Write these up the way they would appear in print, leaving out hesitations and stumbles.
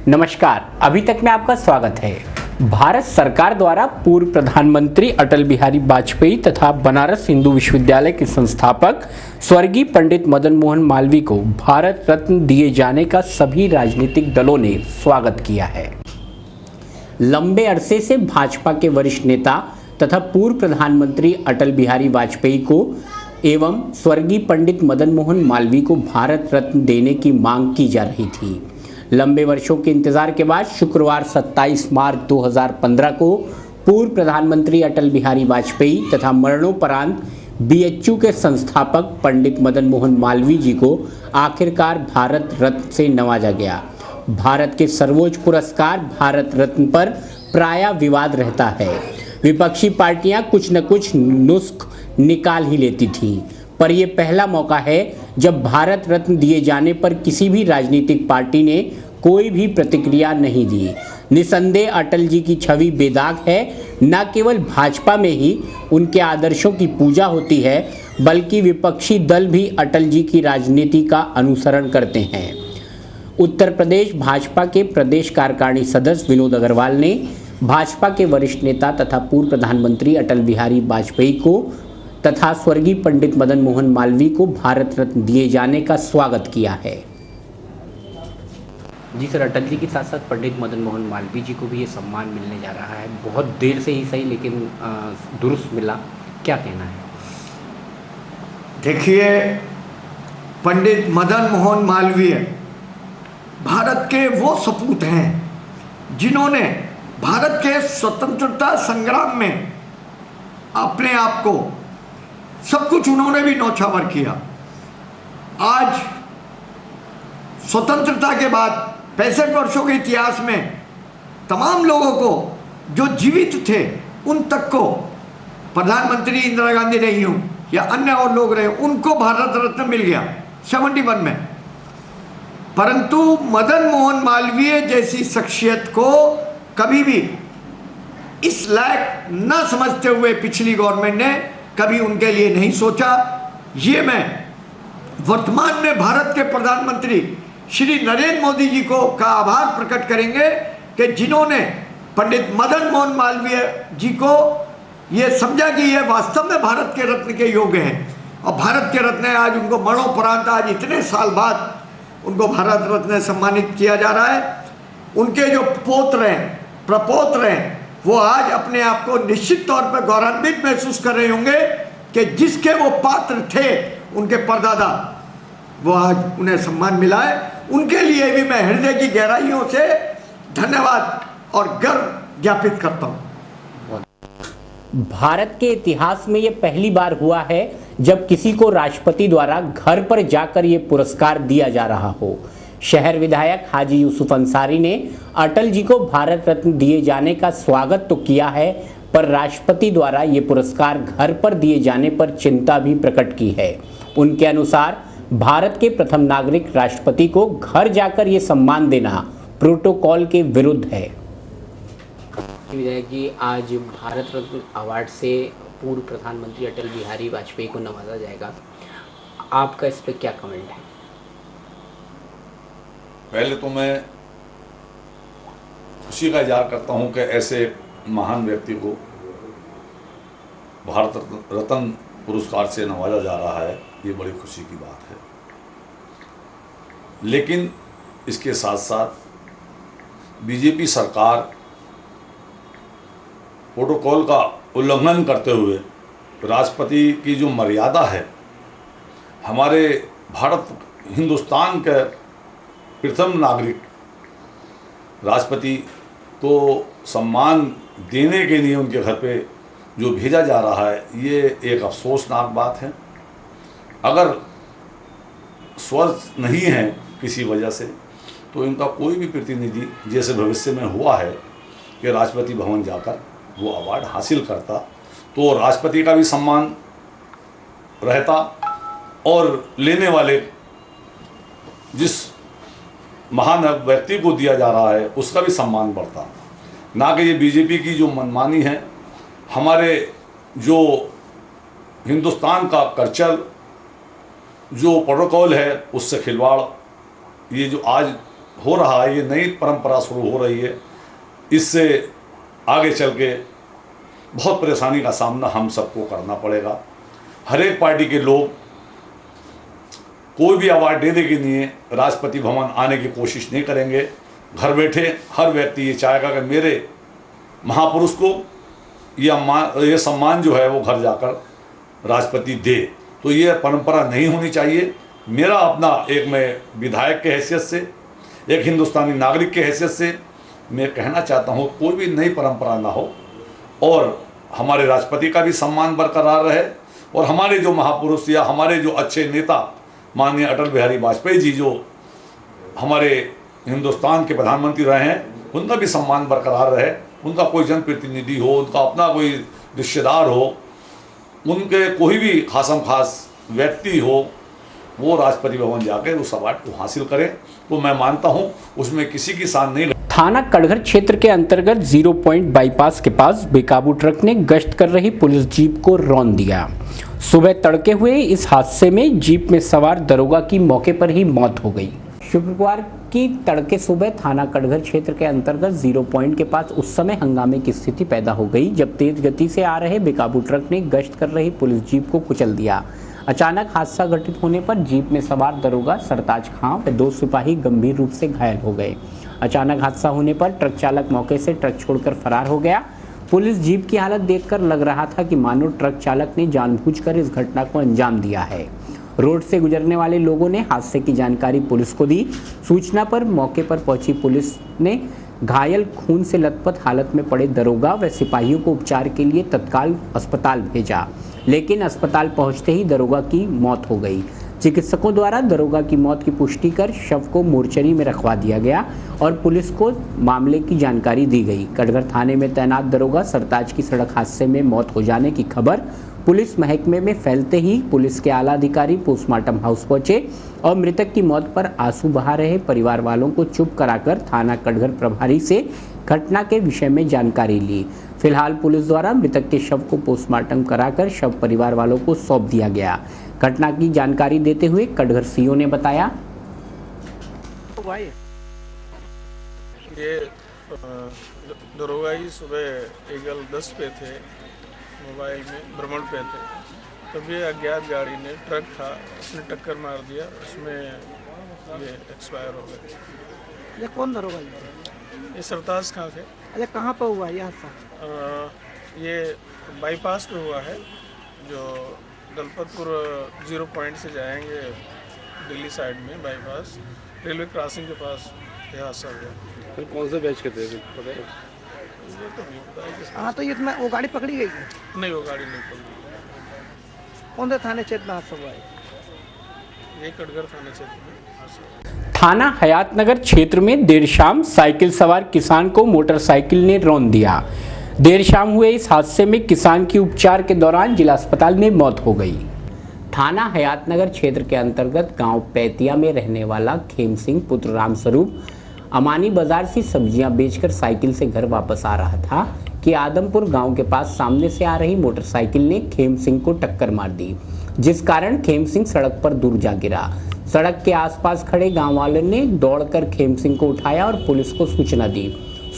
नमस्कार, अभी तक में आपका स्वागत है। भारत सरकार द्वारा पूर्व प्रधानमंत्री अटल बिहारी वाजपेयी तथा बनारस हिंदू विश्वविद्यालय के संस्थापक स्वर्गीय पंडित मदन मोहन मालवीय को भारत रत्न दिए जाने का सभी राजनीतिक दलों ने स्वागत किया है। लंबे अरसे से भाजपा के वरिष्ठ नेता तथा पूर्व प्रधानमंत्री अटल बिहारी वाजपेयी को एवं स्वर्गीय पंडित मदन मोहन मालवीय को भारत रत्न देने की मांग की जा रही थी। लंबे वर्षों के इंतजार के बाद शुक्रवार 27 मार्च 2015 को पूर्व प्रधानमंत्री अटल बिहारी वाजपेयी तथा मरणोपरांत बीएचयू के संस्थापक पंडित मदन मोहन मालवीय जी को आखिरकार भारत रत्न से नवाजा गया। भारत के सर्वोच्च पुरस्कार भारत रत्न पर प्रायः विवाद रहता है। विपक्षी पार्टियां कुछ न कुछ नुस्ख निकाल ही लेती थीं, पर यह पहला मौका है जब भारत रत्न दिए जाने पर किसी भी राजनीतिक पार्टी ने कोई भी प्रतिक्रिया नहीं दी। निसंदेह अटल जी की छवि बेदाग है। न केवल भाजपा में ही उनके आदर्शों की पूजा होती है, बल्कि विपक्षी दल भी अटल जी की राजनीति का अनुसरण करते हैं। उत्तर प्रदेश भाजपा के प्रदेश कार्यकारिणी सदस्य विनोद अग्रवाल ने भाजपा के वरिष्ठ नेता तथा पूर्व प्रधानमंत्री अटल बिहारी वाजपेयी को तथा स्वर्गीय पंडित मदन मोहन मालवीय को भारत रत्न दिए जाने का स्वागत किया है। जी सर, अटल जी के साथ साथ पंडित मदन मोहन मालवीय जी को भी ये सम्मान मिलने जा रहा है। बहुत देर से ही सही, लेकिन दुरुस्त मिला। क्या कहना है? देखिए, पंडित मदन मोहन मालवीय भारत के वो सपूत हैं जिन्होंने भारत के स्वतंत्रता संग्राम में अपने आप को सब कुछ उन्होंने भी न्यौछावर किया। आज स्वतंत्रता के बाद 65 वर्षों के इतिहास में तमाम लोगों को जो जीवित थे उन तक को, प्रधानमंत्री इंदिरा गांधी रही हूँ या अन्य और लोग रहे, उनको भारत रत्न मिल गया 71 में। परंतु मदन मोहन मालवीय जैसी शख्सियत को कभी भी इस लायक न समझते हुए पिछली गवर्नमेंट ने कभी उनके लिए नहीं सोचा। ये मैं वर्तमान में भारत के प्रधानमंत्री श्री नरेंद्र मोदी जी को का आभार प्रकट करेंगे कि जिन्होंने पंडित मदन मोहन मालवीय जी को ये समझा कि ये वास्तव में भारत के रत्न के योग्य हैं और भारत के रत्न आज उनको मरणोपरांत आज इतने साल बाद उनको भारत रत्न सम्मानित किया जा रहा है। उनके जो पौत्र हैं, प्रपौत्र हैं, वो आज अपने आप को निश्चित तौर पर गौरवान्वित महसूस कर रहे होंगे कि जिसके वो पात्र थे, उनके परदादा, वो आज उन्हें सम्मान मिला है। उनके लिए भी मैं हृदय की गहराइयों से धन्यवाद और गर्व ज्ञापित करता हूँ। भारत के इतिहास में ये पहली बार हुआ है जब किसी को राष्ट्रपति द्वारा घर पर जाकर ये पुरस्कार दिया जा रहा हो। शहर विधायक हाजी यूसुफ अंसारी ने अटल जी को भारत रत्न दिए जाने का स्वागत तो किया है, पर राष्ट्रपति द्वारा ये पुरस्कार घर पर दिए जाने पर चिंता भी प्रकट की है। उनके अनुसार भारत के प्रथम नागरिक राष्ट्रपति को घर जाकर ये सम्मान देना प्रोटोकॉल के विरुद्ध है। विधायक जी, आज भारत रत्न अवार्ड से पूर्व प्रधानमंत्री अटल बिहारी वाजपेयी को नवाजा जाएगा, आपका इस पर क्या कमेंट है? पहले तो मैं खुशी का इजहार करता हूं कि ऐसे महान व्यक्ति को भारत रत्न पुरस्कार से नवाजा जा रहा है। ये बड़ी खुशी की बात है, लेकिन इसके साथ साथ बीजेपी सरकार प्रोटोकॉल का उल्लंघन करते हुए राष्ट्रपति की जो मर्यादा है, हमारे भारत हिंदुस्तान के प्रथम नागरिक राष्ट्रपति को सम्मान देने के लिए उनके घर पे जो भेजा जा रहा है, ये एक अफसोसनाक बात है। अगर स्वस्थ नहीं है किसी वजह से, तो इनका कोई भी प्रतिनिधि, जैसे भविष्य में हुआ है कि राष्ट्रपति भवन जाकर वो अवार्ड हासिल करता, तो राष्ट्रपति का भी सम्मान रहता और लेने वाले जिस महान व्यक्ति को दिया जा रहा है उसका भी सम्मान बढ़ता। ना कि ये बीजेपी की जो मनमानी है, हमारे जो हिंदुस्तान का कल्चर, जो प्रोटोकॉल है, उससे खिलवाड़, ये जो आज हो रहा है, ये नई परंपरा शुरू हो रही है, इससे आगे चल के बहुत परेशानी का सामना हम सबको करना पड़ेगा। हर एक पार्टी के लोग कोई भी अवार्ड देने के लिए राष्ट्रपति भवन आने की कोशिश नहीं करेंगे। घर बैठे हर व्यक्ति ये चाहेगा कि मेरे महापुरुष को ये सम्मान जो है वो घर जाकर राष्ट्रपति दे। तो ये परंपरा नहीं होनी चाहिए। मेरा अपना एक मैं विधायक के हैसियत से, एक हिंदुस्तानी नागरिक के हैसियत से मैं कहना चाहता हूँ कोई भी नई परंपरा ना हो और हमारे राष्ट्रपति का भी सम्मान बरकरार रहे और हमारे जो महापुरुष या हमारे जो अच्छे नेता माननीय अटल बिहारी वाजपेयी जी जो हमारे हिंदुस्तान के प्रधानमंत्री रहे हैं उनका भी सम्मान बरकरार रहे। उनका कोई जनप्रतिनिधि हो, उनका अपना कोई रिश्तेदार हो, उनके कोई भी खासम खास व्यक्ति हो, वो राष्ट्रपति भवन जाकर उस अवार्ड को हासिल करें। तो मैं मानता हूँ उसमें किसी की शान नहीं। थाना कटघर क्षेत्र के अंतर्गत 0 पॉइंट बाईपास के पास बेकाबू ट्रक ने गश्त कर रही पुलिस जीप को रौंद दिया। सुबह तड़के हुए इस हादसे में जीप में सवार दरोगा की मौके पर ही मौत हो गई। शुक्रवार की तड़के सुबह थाना कटघर क्षेत्र के अंतर्गत 0 पॉइंट के पास उस समय हंगामे की स्थिति पैदा हो गई जब तेज गति से आ रहे बेकाबू ट्रक ने गश्त कर रही पुलिस जीप को कुचल दिया। अचानक हादसा घटित होने पर जीप में सवार दरोगा सरताज खां व 2 सिपाही गंभीर रूप से घायल हो गए। अचानक हादसा होने पर ट्रक चालक मौके से ट्रक छोड़कर फरार हो गया। पुलिस जीप की हालत देखकर लग रहा था कि मानो ट्रक चालक ने जानबूझकर इस घटना को अंजाम दिया है। रोड से गुजरने वाले लोगों ने हादसे की जानकारी पुलिस को दी। सूचना पर मौके पर पहुंची पुलिस ने घायल खून से लथपथ हालत में पड़े दरोगा व सिपाहियों को उपचार के लिए तत्काल अस्पताल भेजा, लेकिन अस्पताल पहुंचते ही दरोगा की मौत हो गई। चिकित्सकों द्वारा दरोगा की मौत की पुष्टि कर शव को मोर्चरी में रखवा दिया गया और पुलिस को मामले की जानकारी दी गई। कटघर थाने में तैनात दरोगा सरताज की सड़क हादसे में मौत हो जाने की खबर पुलिस महकमे में फैलते ही पुलिस के आला अधिकारी पोस्टमार्टम हाउस पहुंचे और मृतक की मौत पर आंसू बहा रहे परिवार वालों को चुप कराकर थाना कटघर प्रभारी से घटना के विषय में जानकारी ली। फिलहाल पुलिस द्वारा मृतक के शव को पोस्टमार्टम कराकर शव परिवार वालों को सौंप दिया गया। घटना की जानकारी देते हुए कटघर सीओ ने बताया, ये दरोगा ही सुबह ईगल 10 पे थे, मोबाइल में भ्रमण पे थे, तभी अज्ञात गाड़ी ने ट्रक था उसने टक्कर मार दिया, उसमें ये एक्सपायर हो गए। ये कौन दरोगा ये सरताज खां थे। अच्छा, कहाँ पर हुआ ये हादसा? ये बाईपास पे हुआ है जो दलपतपुर 0 पॉइंट से जाएंगे दिल्ली साइड में बाईपास रेलवे क्रॉसिंग के पास यह हादसा हुआ। फिर कौन से बैच के थे पता है? ये तो नहीं पता है। हाँ, तो इसमें वो गाड़ी पकड़ी गई थी? नहीं, वो गाड़ी नहीं पकड़ी। कौन से थाने क्षेत्र में हादसा हुआ है? ये कटघर थाना क्षेत्र में हादसा। थाना हयातनगर क्षेत्र में देर शाम साइकिल सवार किसान को मोटरसाइकिल ने रौंद दिया। देर शाम हुए इस हादसे में किसान की उपचार के दौरान जिला अस्पताल में मौत हो गई। थाना हयातनगर क्षेत्र के अंतर्गत गांव पैतिया में रहने वाला खेम सिंह पुत्र रामस्वरूप अमानी बाजार से सब्जियां बेचकर साइकिल से घर वापस आ रहा था कि आदमपुर गांव के पास सामने से आ रही मोटरसाइकिल ने खेम सिंह को टक्कर मार दी, जिस कारण खेम सिंह सड़क पर दूर जा गिरा। सड़क के आसपास खड़े गांव वालों ने दौड़कर खेम सिंह को उठाया और पुलिस को सूचना दी।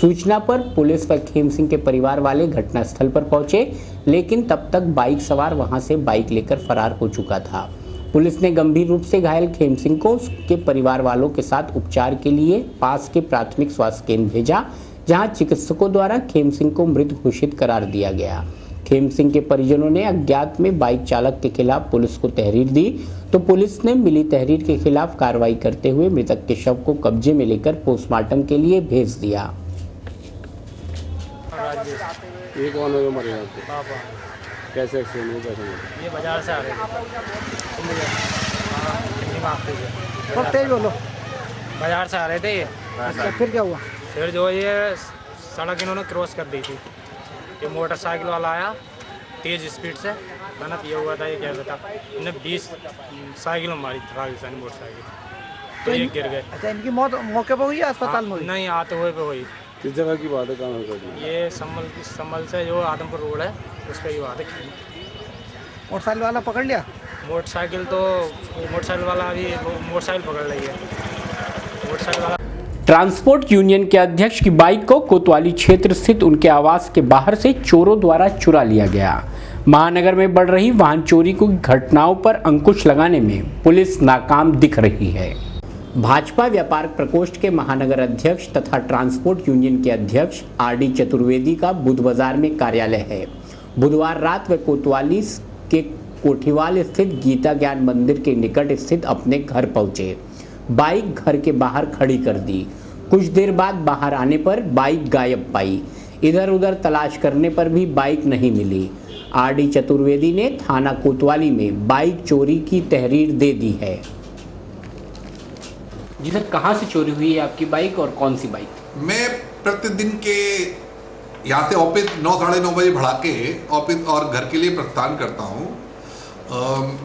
सूचना पर पुलिस व खेम सिंह के परिवार वाले घटनास्थल पर पहुंचे, लेकिन तब तक बाइक सवार वहां से बाइक लेकर फरार हो चुका था। पुलिस ने गंभीर रूप से घायल खेम सिंह को उसके परिवार वालों के साथ उपचार के लिए पास के प्राथमिक स्वास्थ्य केंद्र भेजा, जहां चिकित्सकों द्वारा खेम सिंह को मृत घोषित करार दिया गया। खेम सिंह के परिजनों ने अज्ञात में बाइक चालक के खिलाफ पुलिस को तहरीर दी, तो पुलिस ने मिली तहरीर के खिलाफ कार्रवाई करते हुए मृतक के शव को कब्जे में लेकर पोस्टमार्टम के लिए भेज दिया। ये कौन है हमारे यहाँ पे? पापा कैसे एक्सीडेंट हुआ? कैसे हुआ? ये बाजार से आ रहे थे। और तेज बोलो। बाजार से आ रहे थे ये। अच्छा, फिर क्या हुआ? फिर जो ये सड़क इन्होंने क्रॉस कर दी थी, ये मोटरसाइकिल वाला आया तेज स्पीड से, मैंने पिया हुआ था, ये कह रहा था इन्हें 20 साइकिल मारी पाकिस्तानी मोटरसाइकिल, तो ये गिर गए। अच्छा, इनकी मौत मौके पर हुई या अस्पताल में हुई? नहीं, आते हुए पे हुई। किस जगह की बात है? कहाँ है? ये संभल से जो आदमपुर रोड है उस पर ही बात है। मोटरसाइकिल वाला पकड़ लिया? मोटरसाइकिल वाला अभी मोटरसाइकिल पकड़ रही है। मोटरसाइकिल वाला ट्रांसपोर्ट यूनियन के अध्यक्ष की बाइक को कोतवाली क्षेत्र स्थित उनके आवास के बाहर से चोरों द्वारा चुरा लिया गया। महानगर में बढ़ रही वाहन चोरी की घटनाओं पर अंकुश लगाने में पुलिस नाकाम दिख रही है। भाजपा व्यापार प्रकोष्ठ के महानगर अध्यक्ष तथा ट्रांसपोर्ट यूनियन के अध्यक्ष आर.डी. चतुर्वेदी का बुध बाजार में कार्यालय है। बुधवार रात वे कोतवाली के कोठीवाल स्थित गीता ज्ञान मंदिर के निकट स्थित अपने घर पहुंचे। बाइक घर के बाहर खड़ी कर दी। कुछ देर बाद बाहर आने पर बाइक गायब पाई। इधर उधर तलाश करने पर भी बाइक नहीं मिली। आर.डी. चतुर्वेदी ने थाना कोतवाली में बाइक चोरी की तहरीर दे दी है। जी सर, कहाँ से चोरी हुई है आपकी बाइक और कौन सी बाइक? मैं प्रतिदिन के यहाँ से ऑफिस 9 साढ़े 9 बजे भड़ा के ऑफिस और घर के लिए प्रस्थान करता हूँ।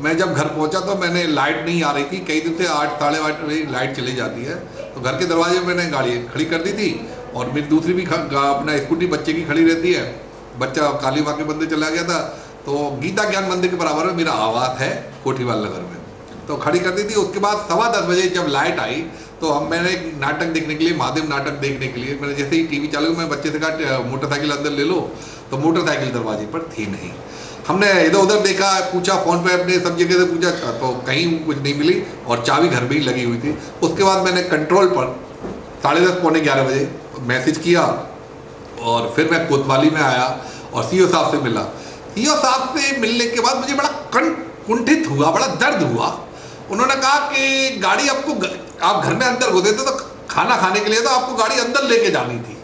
मैं जब घर पहुँचा तो मैंने लाइट नहीं आ रही थी। कई दिन से 8 साढ़े 8 बजे लाइट चली जाती है, तो घर के दरवाजे में मैंने गाड़ी खड़ी कर दी थी और मेरी दूसरी भी अपना स्कूटी बच्चे की खड़ी रहती है। बच्चा काली माँ के मंदिर चला गया था, तो गीता ज्ञान मंदिर के बराबर में मेरा आवास है कोठीवाल नगर में, तो खड़ी कर दी थी। उसके बाद 10:15 बजे जब लाइट आई तो मैंने एक नाटक देखने के लिए, महादेव नाटक देखने के लिए, मैंने जैसे ही टीवी चालू, मैं बच्चे से कहा मोटरसाइकिल अंदर ले लो, तो मोटरसाइकिल दरवाजे पर थी नहीं। हमने इधर उधर देखा, पूछा फ़ोन पे अपने सब जगह से पूछा, तो कहीं कुछ नहीं मिली और चाबी घर में ही लगी हुई थी। उसके बाद मैंने कंट्रोल पर 10:30 पौने 11 बजे मैसेज किया और फिर मैं कोतवाली में आया और सीओ साहब से मिला। सीओ साहब से मिलने के बाद मुझे बड़ा कुंठित हुआ, बड़ा दर्द हुआ। उन्होंने कहा कि गाड़ी आपको, आप घर में अंदर घुसे थे तो खाना खाने के लिए तो आपको गाड़ी अंदर लेके जानी थी।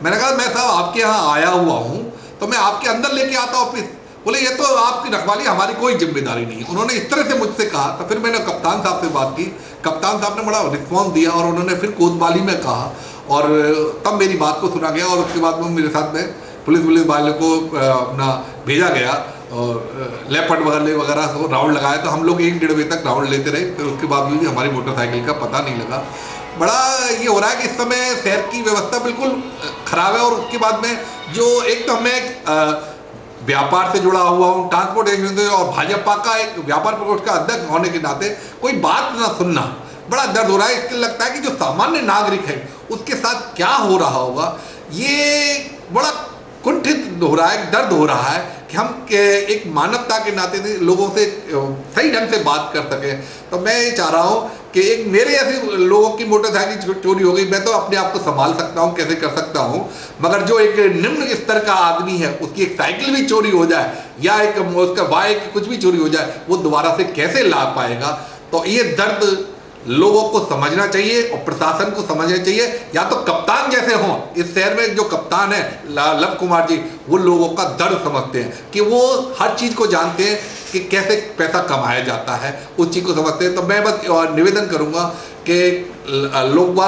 मैंने कहा मैं साहब आपके यहाँ आया हुआ हूँ तो मैं आपके अंदर लेके आता ऑफिस। बोले ये तो आपकी रखवाली, हमारी कोई जिम्मेदारी नहीं है। उन्होंने इस तरह से मुझसे कहा। तो फिर मैंने कप्तान साहब से बात की। कप्तान साहब ने बड़ा रिस्पॉन्स दिया और उन्होंने फिर कोतवाली में कहा और तब मेरी बात को सुना गया और उसके बाद में मेरे साथ में पुलिस वाले को अपना भेजा गया और लेपर्ड वगैरह से राउंड लगाया। तो हम लोग 1-1.5 बजे तक राउंड लेते रहे। फिर उसके बाद भी हमारी मोटरसाइकिल का पता नहीं लगा। बड़ा ये हो रहा है कि इस समय शहर की व्यवस्था बिल्कुल ख़राब है। और उसके बाद में जो एक तो मैं व्यापार से जुड़ा हुआ हूँ, ट्रांसपोर्टेशन से, और भाजपा का एक व्यापार प्रकोष्ठ का अध्यक्ष होने के नाते कोई बात ना सुनना बड़ा दर्द हो रहा है। इसके लगता है कि जो सामान्य नागरिक है उसके साथ क्या हो रहा होगा, ये बड़ा कुंठित हो रहा है, दर्द हो रहा है कि हम एक मानवता के नाते से लोगों से सही ढंग से बात कर सकें। तो मैं ये चाह रहा हूँ कि एक मेरे ऐसे लोगों की मोटरसाइकिल चोरी हो गई, मैं तो अपने आप को संभाल सकता हूँ, कैसे कर सकता हूँ, मगर जो एक निम्न स्तर का आदमी है उसकी एक साइकिल भी चोरी हो जाए या एक उसका बाइक कुछ भी चोरी हो जाए, वो दोबारा से कैसे ला पाएगा। तो ये दर्द लोगों को समझना चाहिए और प्रशासन को समझना चाहिए। या तो कप्तान जैसे हों, इस शहर में जो कप्तान है लव कुमार जी, वो लोगों का दर्द समझते हैं कि वो हर चीज़ को जानते हैं कि कैसे पैसा कमाया जाता है, उस चीज़ को समझते हैं। तो मैं बस निवेदन करूँगा कि लोग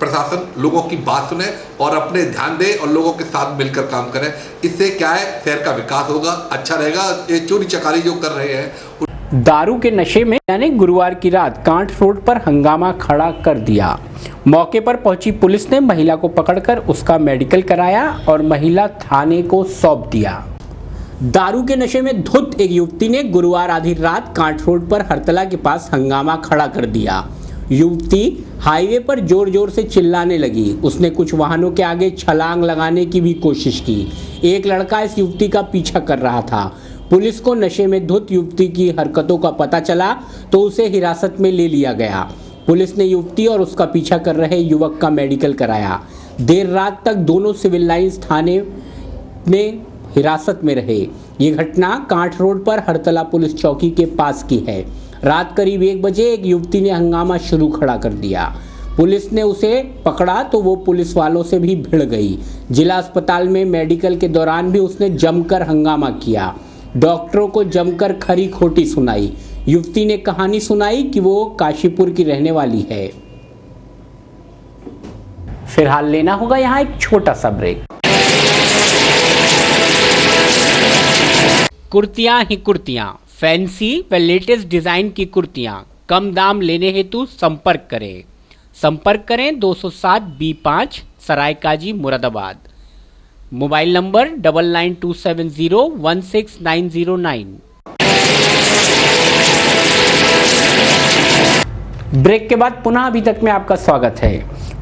प्रशासन लोगों की बात सुने और अपने ध्यान दे और लोगों के साथ मिलकर काम करें। इससे क्या है, शहर का विकास होगा, अच्छा रहेगा। ये चोरी चकारी जो कर रहे हैं, दारू के नशे में ने गुरुवार की रात कांठ रोड पर हंगामा खड़ा कर दिया। मौके पर पहुंची पुलिस ने महिला को पकड़कर उसका मेडिकल कराया और महिला थाने को सौंप दिया। दारू के नशे में धुत एक युवती ने गुरुवार आधी रात कांठ रोड पर हरतला के पास हंगामा खड़ा कर दिया। युवती हाईवे पर जोर जोर से चिल्लाने लगी। उसने कुछ वाहनों के आगे छलांग लगाने की भी कोशिश की। एक लड़का इस युवती का पीछा कर रहा था। पुलिस को नशे में धुत युवती की हरकतों का पता चला तो उसे हिरासत में ले लिया गया। पुलिस ने युवती और उसका पीछा कर रहे युवक का मेडिकल कराया। देर रात तक दोनों सिविल लाइंस थाने में हिरासत में रहे। ये घटना कांठ रोड पर हरतला पुलिस चौकी के पास की है। रात करीब 1 बजे एक युवती ने हंगामा शुरू खड़ा कर दिया। पुलिस ने उसे पकड़ा तो वो पुलिस वालों से भी भिड़ गई। जिला अस्पताल में मेडिकल के दौरान भी उसने जमकर हंगामा किया। डॉक्टरों को जमकर खरी खोटी सुनाई। युवती ने कहानी सुनाई कि वो काशीपुर की रहने वाली है। फिलहाल लेना होगा यहाँ एक छोटा सा ब्रेक। कुर्तियां ही कुर्तियां, फैंसी व लेटेस्ट डिजाइन की कुर्तियां कम दाम लेने हेतु संपर्क करें। संपर्क करें 207 B5 Saraikaji Moradabad. Mobile number 9927016909। Break के बाद पुनः अभी तक में आपका स्वागत है।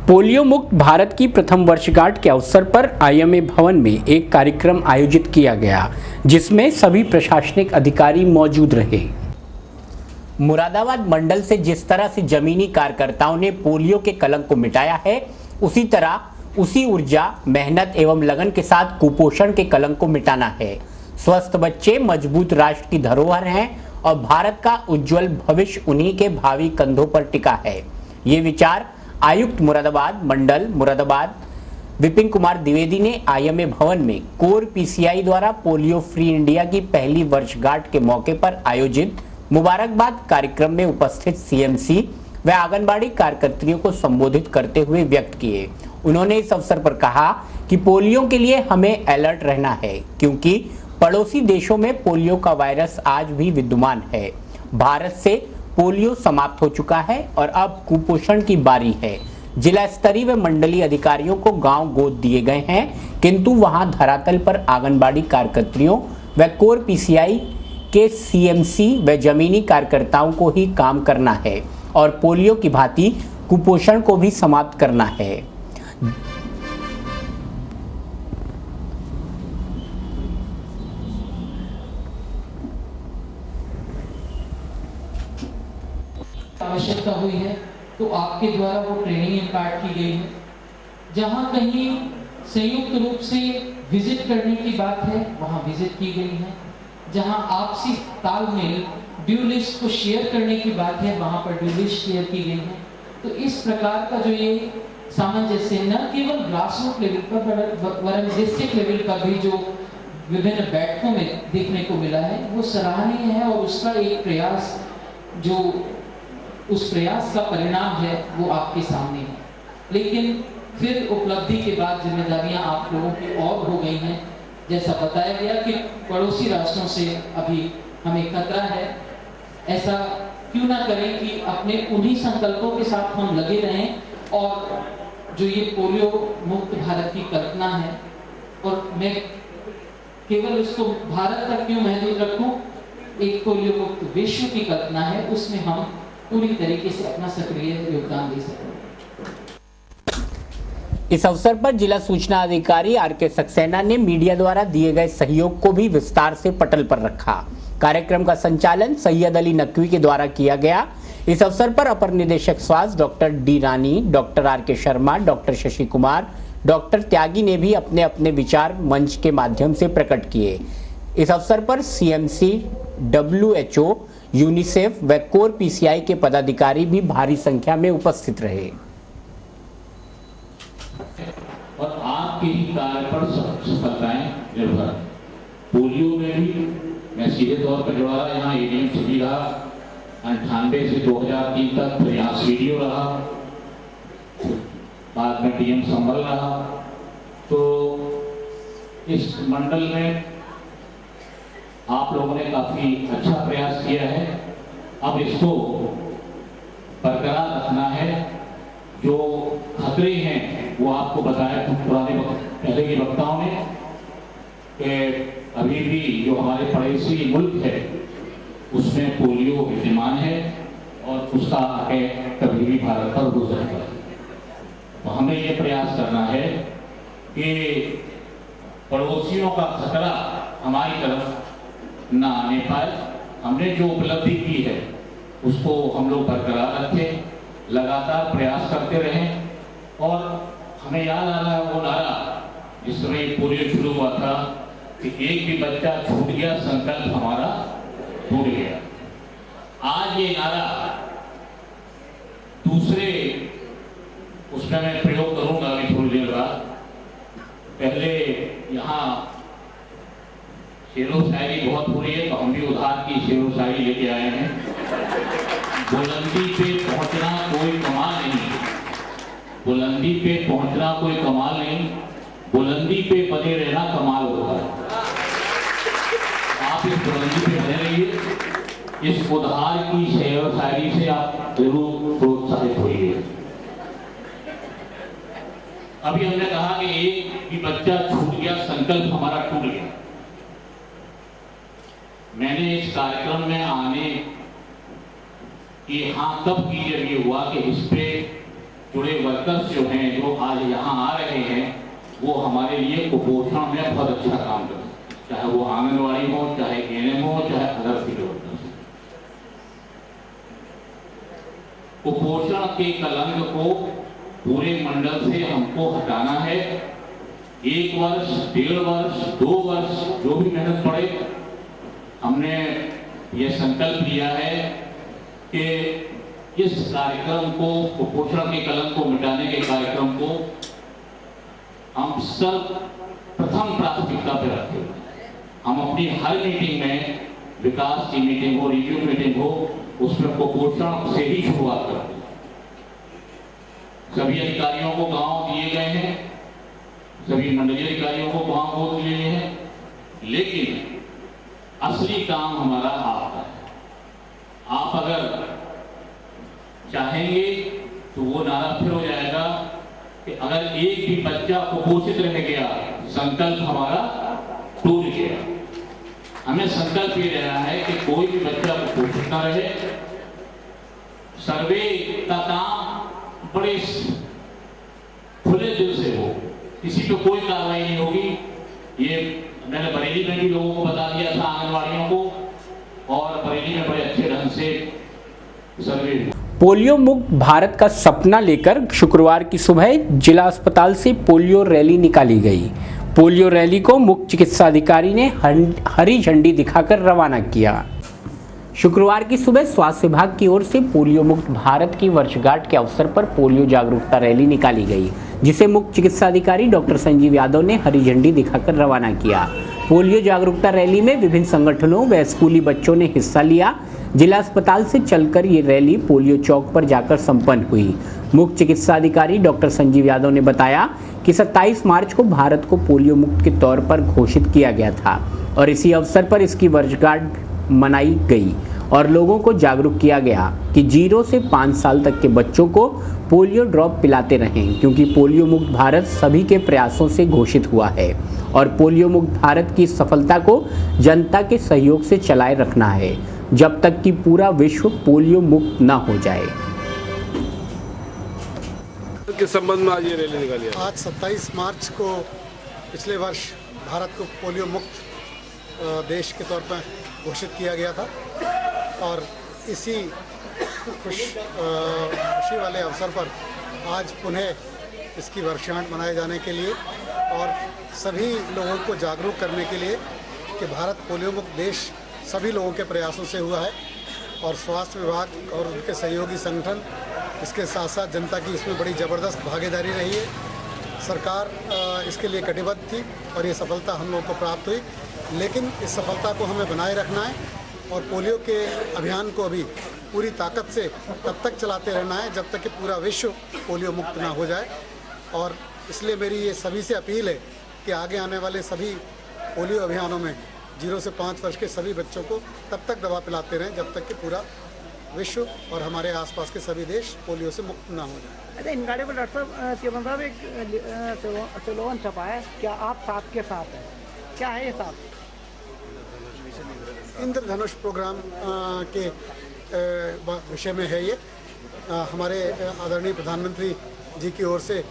पोलियो मुक्त भारत की प्रथम वर्षगांठ के अवसर पर आईएमए भवन में एक कार्यक्रम आयोजित किया गया, जिसमें सभी प्रशासनिक अधिकारी मौजूद रहे। मुरादाबाद मंडल से जिस तरह से जमीनी कार्यकर्ताओं ने पोलियो के कलंक को मिटाया है, उसी तरह उसी ऊर्जा, मेहनत एवं लगन के साथ कुपोषण के कलंक को मिटाना है। स्वस्थ बच्चे मजबूत राष्ट्र की धरोहर हैं और भारत का उज्जवल भविष्य उन्हीं के भावी कंधों पर टिका है। ये विचार आयुक्त मुरादाबाद मंडल मुरादाबाद विपिन कुमार द्विवेदी ने आईएमए भवन में कोर पीसीआई द्वारा पोलियो फ्री इंडिया की पहली वर्षगांठ के मौके पर आयोजित मुबारकबाद कार्यक्रम में उपस्थित सीएमसी व आंगनबाड़ी कार्यकर्तियों को संबोधित करते हुए व्यक्त किए। उन्होंने इस अवसर पर कहा कि पोलियो के लिए हमें अलर्ट रहना है, क्योंकि पड़ोसी देशों में पोलियो का वायरस आज भी विद्यमान है। भारत से पोलियो समाप्त हो चुका है और अब कुपोषण की बारी है। जिला स्तरीय व मंडलीय अधिकारियों को गांव गोद दिए गए हैं, किंतु वहां धरातल पर आंगनबाड़ी कार्यकर्तियों व कोर पीसीआई के सीएमसी व जमीनी कार्यकर्ताओं को ही काम करना है और पोलियो की भांति कुपोषण को भी समाप्त करना है। आवश्यकता हुई है तो आपके द्वारा वो ट्रेनिंग इम्पार्ट की गई है। जहाँ कहीं संयुक्त रूप से विजिट करने की बात है, वहाँ विजिट की गई है। जहाँ आपसी तालमेल ड्यू लिस्ट को शेयर करने की बात है, वहाँ पर ड्यू लिस्ट शेयर की गई है। तो इस प्रकार का जो ये सामंजस्य न केवल ग्रासरूट लेवल पर वरन डिस्ट्रिक्ट लेवल पर भी जो विभिन्न बैठकों में देखने को मिला है, वो सराहनीय है और उसका एक प्रयास जो उस प्रयास का परिणाम है वो आपके सामने है। लेकिन फिर उपलब्धि के बाद जिम्मेदारियां आप लोगों की और हो गई हैं। जैसा बताया गया कि पड़ोसी राष्ट्रों से अभी हमें खतरा है। ऐसा क्यों ना करें कि अपने उन्हीं संकल्पों के साथ हम लगे रहें और जो ये पोलियो मुक्त भारत की कल्पना है, और मैं केवल इसको भारत तक क्यों महदूद रखूं, एक पोलियो मुक्त विश्व की कल्पना है, उसमें हम पूरी तरीके से अपना सक्रिय योगदान दे सकते हैं। इस अवसर पर जिला सूचना अधिकारी आर.के. सक्सेना ने मीडिया द्वारा दिए गए सहयोग को भी विस्तार से पटल पर रखा। कार्यक्रम का संचालन सैयद अली नकवी के द्वारा किया गया। इस अवसर पर अपर निदेशक स्वास्थ्य doctor D Rani, doctor R K. Sharma, doctor Shashi Kumar, doctor Tyagi ने भी अपने अपने विचार मंच के माध्यम से प्रकट किए। इस अवसर पर सीएमसी, WHO, यूनिसेफ व कोर पीसीआई के पदाधिकारी भी भारी संख्या में उपस्थित रहे। और आपके ही कार्य पर सफलताएं निर्भर। पोलियो में भी मैं सीधे तौर पर जुड़ा रहा, यहाँ एडीएम सिटी रहा 98 से 2003 तक, फिर यहाँ सीडीओ रहा, बाद में डीएम संभल रहा। तो इस मंडल में आप लोगों ने काफी अच्छा प्रयास किया है। अब इसको बरकरार रखना है। जो खतरे हैं वो आपको बताया पहले के वक्ताओं ने कि अभी भी जो हमारे पड़ोसी मुल्क है उसमें पोलियो विद्यमान है और उसका अटैक कभी भी भारत पर हो सकता है। तो हमें ये प्रयास करना है कि पड़ोसियों का खतरा हमारी तरफ ना आने पाए। हमने जो उपलब्धि की है उसको हम लोग बरकरार रखें, लगातार प्रयास करते रहें। और हमें याद आ रहा है वो नारा जिस समय पोलियो शुरू हुआ था कि एक भी बच्चा छूट गया, संकल्प हमारा टूट गया। आज ये नारा दूसरे उसमें मैं प्रयोग करूंगा अभी थोड़ी देर बाद। पहले यहाँ शेरो शायरी बहुत हो रही है तो हम भी उधार की शेरो शायरी लेके आए हैं। बुलंदी पे पहुंचना कोई कमाल नहीं, बुलंदी पे पहुंचना कोई कमाल नहीं, बुलंदी पे बने रहना कमाल होता है। आप इस बुलंदी पे बने रहिए। इस उधार की शेरो शायरी से आप जरूर प्रोत्साहित होइए। अभी हमने कहा कि एक भी बच्चा छूट गया, संकल्प हमारा टूट गया। मैंने इस कार्यक्रम में आने की हाँ तब की जब ये हुआ कि इस पे जुड़े वर्कर्स जो हैं, जो आज यहाँ आ रहे हैं, वो हमारे लिए कुपोषण में बहुत अच्छा काम करते हैं, चाहे वो आंगनवाड़ी हो, चाहे एएनएम हो, चाहे अदर फील्ड वर्कर्स हो। कुपोषण के कलंक को पूरे मंडल से हमको हटाना है। 1 वर्ष, 1.5 वर्ष, 2 वर्ष, जो भी मेहनत पड़े, हमने ये संकल्प लिया है कि इस कार्यक्रम को, कुपोषण के कलंक को मिटाने के कार्यक्रम को हम सब प्रथम प्राथमिकता पर रखते हैं। हम अपनी हर मीटिंग में, विकास की मीटिंग हो, रिव्यू मीटिंग हो, उसमें कुपोषण से ही शुरुआत करते हैं। सभी अधिकारियों को गांव दिए गए हैं, सभी मंडलीय अधिकारियों को गांव गोद दिए हैं, लेकिन असली काम हमारा आपका है। आप अगर चाहेंगे तो वो नारा फिर हो जाएगा कि अगर एक भी बच्चा कुपोषित रह गया, संकल्प हमारा टूट गया। हमें संकल्प ये रहना है कि कोई भी बच्चा कुपोषित न रहे। सर्वे का काम बड़े खुले दिल से हो, किसी पे कोई कार्रवाई नहीं होगी। ये मैंने बरेली में भी लोगों को बता दिया था, आंगनवाड़ियों को, और बरेली में बड़े अच्छे ढंग से सर्वे हुआ। पोलियो मुक्त भारत का सपना लेकर शुक्रवार की सुबह जिला अस्पताल से पोलियो रैली निकाली गई। पोलियो रैली को मुख्य चिकित्सा अधिकारी ने हरी झंडी दिखाकर रवाना किया। शुक्रवार की सुबह स्वास्थ्य विभाग की ओर से पोलियो मुक्त भारत की वर्षगांठ के अवसर पर पोलियो जागरूकता रैली निकाली गई, जिसे मुख्य चिकित्सा अधिकारी डॉक्टर संजीव यादव ने हरी झंडी दिखाकर रवाना किया। पोलियो जागरूकता रैली में विभिन्न संगठनों व स्कूली बच्चों ने हिस्सा लिया। जिला अस्पताल से चलकर ये रैली पोलियो चौक पर जाकर संपन्न हुई। मुख्य चिकित्सा अधिकारी डॉक्टर संजीव यादव ने बताया कि 27 मार्च को भारत को पोलियो मुक्त के तौर पर घोषित किया गया था और इसी अवसर पर इसकी वर्षगांठ मनाई गई और लोगों को जागरूक किया गया कि 0 से 5 साल तक के बच्चों को पोलियो ड्रॉप पिलाते रहें, क्योंकि पोलियो मुक्त भारत सभी के प्रयासों से घोषित हुआ है और पोलियो मुक्त भारत की सफलता को जनता के सहयोग से चलाए रखना है, जब तक कि पूरा विश्व पोलियो मुक्त न हो जाए। किस संबंध में आज ये रैली निकाली है? आज 27 मार्च को पिछले वर्ष भारत को पोलियो मुक्त देश के तौर पर घोषित किया गया था और इसी खुशी वाले अवसर पर आज पुनः इसकी वर्षगांठ मनाए जाने के लिए और सभी लोगों को जागरूक करने के लिए कि भारत पोलियो मुक्त देश सभी लोगों के प्रयासों से हुआ है और स्वास्थ्य विभाग और उनके सहयोगी संगठन, इसके साथ साथ जनता की इसमें बड़ी ज़बरदस्त भागीदारी रही है। सरकार इसके लिए कटिबद्ध थी और ये सफलता हम लोगों को प्राप्त हुई, लेकिन इस सफलता को हमें बनाए रखना है और पोलियो के अभियान को अभी पूरी ताकत से तब तक चलाते रहना है जब तक कि पूरा विश्व पोलियो मुक्त ना हो जाए। और इसलिए मेरी ये सभी से अपील है कि आगे आने वाले सभी पोलियो अभियानों में 0 से 5 वर्ष के सभी बच्चों को तब तक दवा पिलाते रहें जब तक कि पूरा विश्व और हमारे आसपास के सभी देश पोलियो से मुक्त ना हो जाए। अच्छा, इन गाड़ियों पर डॉक्टर साहब एक स्लोगन छपा है, क्या आप साथ के साथ हैं? क्या है ये साथ? इंद्रधनुष प्रोग्राम के विषय में है ये। हमारे आदरणीय प्रधानमंत्री जी की ओर से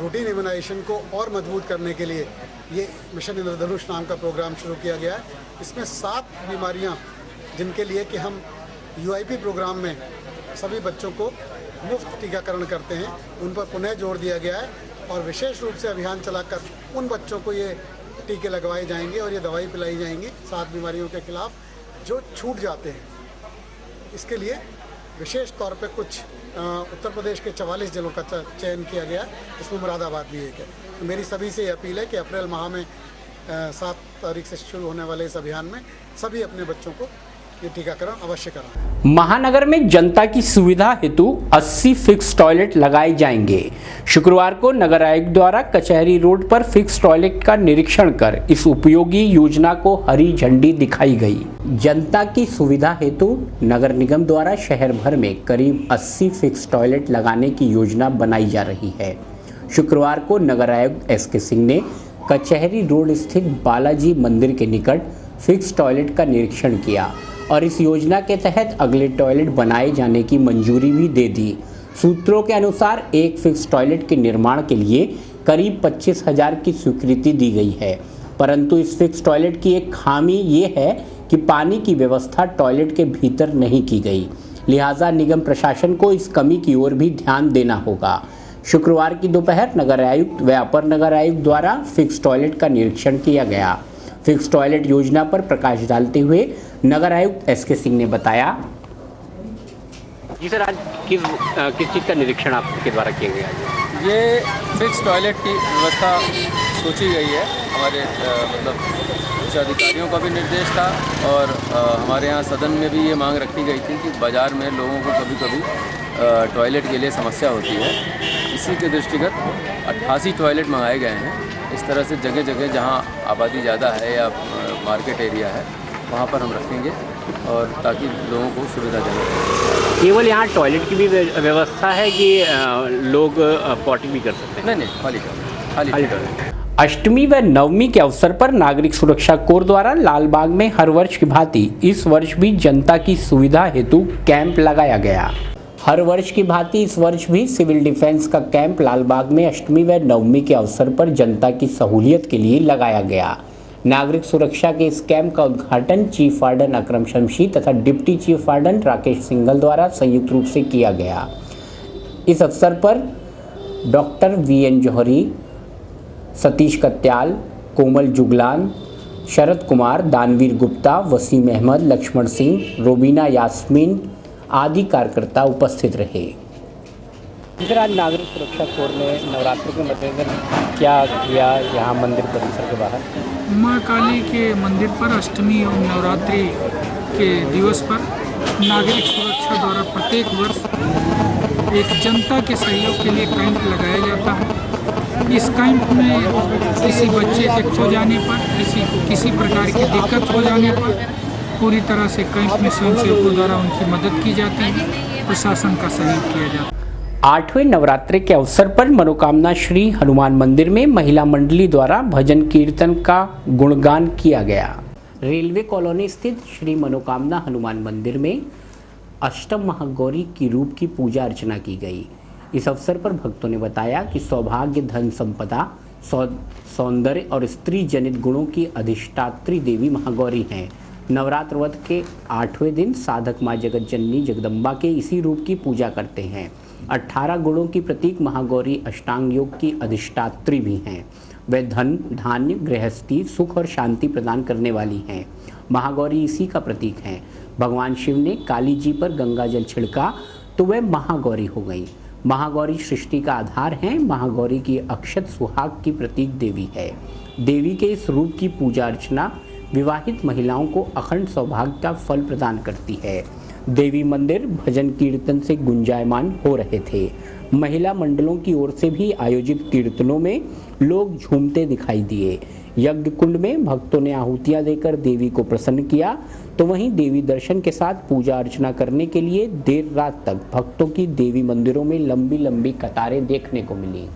रूटीन इम्यूनाइजेशन को और मजबूत करने के लिए ये मिशन इंद्रधनुष नाम का प्रोग्राम शुरू किया गया है। इसमें 7 बीमारियां जिनके लिए कि हम यूआईपी प्रोग्राम में सभी बच्चों को मुफ्त टीकाकरण करते हैं, उन पर पुनः जोर दिया गया है और विशेष रूप से अभियान चलाकर उन बच्चों को ये टीके लगवाए जाएंगे और ये दवाई पिलाई जाएंगी 7 बीमारियों के खिलाफ जो छूट जाते हैं। इसके लिए विशेश तौर पे कुछ उत्तर प्रदेश के 44 जिलों का चयन किया गया, इसमें मुरादाबाद भी एक है। तो मेरी सभी से ये अपील है कि अप्रैल माह में 7 तारीख से शुरू होने वाले इस अभियान में सभी अपने बच्चों को ये टीकाकरण अवश्य कराएं। महानगर में जनता की सुविधा हेतु 80 फिक्स टॉयलेट लगाए जाएंगे। शुक्रवार को नगर आयुक्त द्वारा कचहरी रोड पर फिक्स टॉयलेट का निरीक्षण कर इस उपयोगी योजना को हरी झंडी दिखाई गई। जनता की सुविधा हेतु नगर निगम द्वारा शहर भर में करीब 80 फिक्स टॉयलेट लगाने की योजना बनाई जा रही है। शुक्रवार को नगर आयुक्त एसके सिंह ने कचहरी रोड स्थित बालाजी मंदिर के निकट फिक्स टॉयलेट का निरीक्षण किया और इस योजना के तहत अगले टॉयलेट बनाए जाने की मंजूरी भी दे दी। सूत्रों के अनुसार एक फिक्स टॉयलेट के निर्माण के लिए करीब 25,000 की स्वीकृति दी गई है, परंतु इस फिक्स टॉयलेट की एक खामी ये है कि पानी की व्यवस्था टॉयलेट के भीतर नहीं की गई। लिहाजा निगम प्रशासन को इस कमी की ओर भी ध्यान देना होगा। शुक्रवार की दोपहर नगर आयुक्त व अपर नगर आयुक्त द्वारा फिक्स टॉयलेट का निरीक्षण किया गया। फिक्स टॉयलेट योजना पर प्रकाश डालते हुए नगर आयुक्त एसके सिंह ने बताया। जी सर, आज किस चीज़ का निरीक्षण आपके द्वारा किया गया है? ये फिक्स टॉयलेट की व्यवस्था सोची गई है। हमारे उच्च अधिकारियों का भी निर्देश था और हमारे यहाँ सदन में भी ये मांग रखी गई थी कि बाज़ार में लोगों को कभी कभी टॉयलेट के लिए समस्या होती है। इसी के दृष्टिगत 88 टॉयलेट मंगाए गए हैं। इस तरह से जगह जगह जहाँ आबादी ज़्यादा है या मार्केट एरिया है वहाँ पर हम रखेंगे और ताकि लोगों को सुविधाजनक हो। केवल यहाँ टॉयलेट की भी व्यवस्था है कि लोग पॉटी भी कर सकते हैं? नहीं, खाली टॉयलेट। अष्टमी व नवमी के अवसर पर नागरिक सुरक्षा कोर द्वारा लालबाग में हर वर्ष की भांति इस वर्ष भी जनता की सुविधा हेतु कैंप लगाया गया। हर वर्ष की भांति इस वर्ष भी सिविल डिफेंस का कैंप लालबाग में अष्टमी व नवमी के अवसर पर जनता की सहूलियत के लिए लगाया गया। नागरिक सुरक्षा के इस कैंप का उद्घाटन चीफ वार्डन अकरम शमशी तथा deputy chief warden Rakesh Singhal द्वारा संयुक्त रूप से किया गया। इस अवसर पर डॉक्टर VN जौहरी, सतीश कत्याल, कोमल जुगलान, शरद कुमार, दानवीर गुप्ता, वसीम अहमद, लक्ष्मण सिंह, रोबीना यास्मीन आदि कार्यकर्ता उपस्थित रहे। इधर आज नागरिक सुरक्षा कोर ने नवरात्रि के मद्देनजर क्या किया यहाँ मंदिर परिसर के बाहर? माँ काली के मंदिर पर अष्टमी और नवरात्रि के दिवस पर नागरिक सुरक्षा द्वारा प्रत्येक वर्ष एक जनता के सहयोग के लिए कैंप लगाया जाता है। इस कैंप में किसी बच्चे के खो जाने पर, किसी प्रकार की दिक्कत हो जाने पर पूरी तरह से कैंप में स्वयंसेवकों द्वारा उनकी मदद की जाती है, प्रशासन का सहयोग किया जाता है। 8वें नवरात्रि के अवसर पर मनोकामना श्री हनुमान मंदिर में महिला मंडली द्वारा भजन कीर्तन का गुणगान किया गया। रेलवे कॉलोनी स्थित श्री मनोकामना हनुमान मंदिर में अष्टम महागौरी की रूप की पूजा अर्चना की गई। इस अवसर पर भक्तों ने बताया कि सौभाग्य, धन संपदा, सौंदर्य और स्त्री जनित गुणों की अधिष्ठात्री देवी महागौरी हैं। नवरात्र व्रत के 8वें दिन साधक माँ जगत जननी जगदम्बा के इसी रूप की पूजा करते हैं। 18 गुणों की प्रतीक महागौरी अष्टांग योग की अधिष्ठात्री भी हैं। वे धन, धान्य, गृहस्थी, सुख और शांति प्रदान करने वाली हैं। महागौरी इसी का प्रतीक हैं। भगवान शिव ने काली जी पर गंगा जल छिड़का तो वह महागौरी हो गई। महागौरी सृष्टि का आधार है। महागौरी की अक्षत सुहाग की प्रतीक देवी है। देवी के इस रूप की पूजा अर्चना विवाहित महिलाओं को अखंड सौभाग्य का फल प्रदान करती है। देवी मंदिर भजन कीर्तन से गुंजायमान हो रहे थे। महिला मंडलों की ओर से भी आयोजित कीर्तनों में लोग झूमते दिखाई दिए। यज्ञ कुंड में भक्तों ने आहुतियां देकर देवी को प्रसन्न किया, तो वहीं देवी दर्शन के साथ पूजा अर्चना करने के लिए देर रात तक भक्तों की देवी मंदिरों में लंबी लंबी कतारें देखने को मिली।